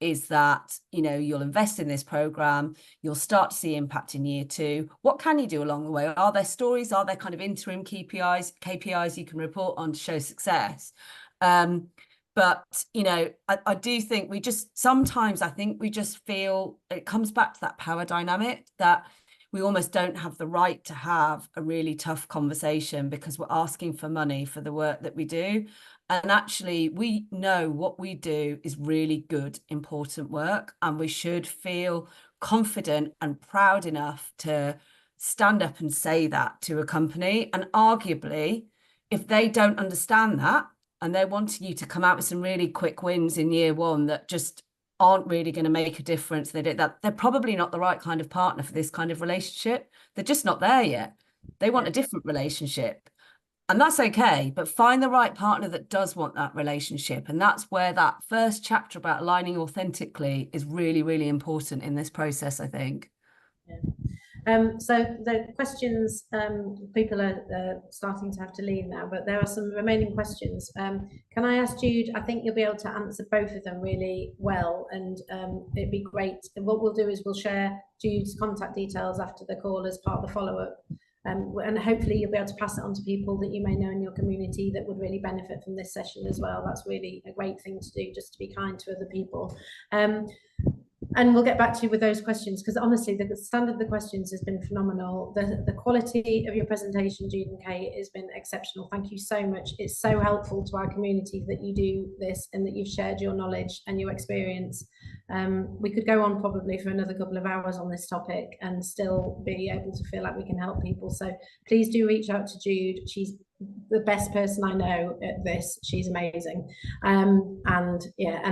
is that, you know, you'll invest in this program, you'll start to see impact in year two. What can you do along the way? Are there stories? Are there kind of interim KPIs you can report on to show success? But, you know, I do think sometimes I think we just feel it comes back to that power dynamic, that we almost don't have the right to have a really tough conversation because we're asking for money for the work that we do. And actually, we know what we do is really good, important work, and we should feel confident and proud enough to stand up and say that to a company. And arguably, if they don't understand that and they're wanting you to come out with some really quick wins in year one that just aren't really going to make a difference, they're probably not the right kind of partner for this kind of relationship. They're just not there yet. They want a different relationship. And that's okay, but find the right partner that does want that relationship. And that's where that first chapter about aligning authentically is really, really important in this process, I think. Yeah. So the questions, people are starting to have to leave now, but there are some remaining questions. Can I ask Jude, I think you'll be able to answer both of them really well, and it'd be great. And what we'll do is we'll share Jude's contact details after the call as part of the follow-up. And hopefully you'll be able to pass it on to people that you may know in your community that would really benefit from this session as well. That's really a great thing to do, just to be kind to other people. And we'll get back to you with those questions, because honestly, the standard of the questions has been phenomenal. The quality of your presentation, Jude and Kate, has been exceptional. Thank you so much. It's so helpful to our community that you do this and that you've shared your knowledge and your experience. We could go on probably for another couple of hours on this topic and still be able to feel like we can help people. So please do reach out to Jude. She's the best person I know at this. She's amazing. And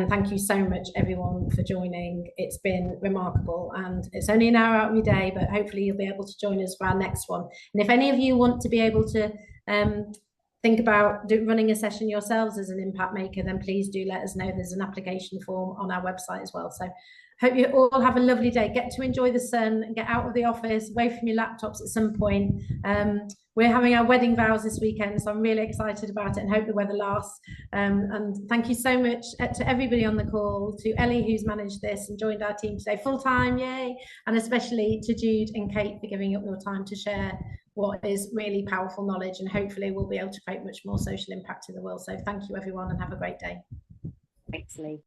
thank you so much everyone for joining. It's been remarkable, and it's only an hour out of your day, but hopefully you'll be able to join us for our next one. And if any of you want to be able to think about running a session yourselves as an impact maker, then please do let us know. There's an application form on our website as well. So hope you all have a lovely day. Get to enjoy the sun and get out of the office, away from your laptops at some point. We're having our wedding vows this weekend, so I'm really excited about it and hope the weather lasts. And thank you so much to everybody on the call, to Ellie, who's managed this and joined our team today full time, yay! And especially to Jude and Kate for giving up your time to share what is really powerful knowledge, and hopefully we'll be able to create much more social impact in the world. So thank you everyone, and have a great day. Thanks, Lee.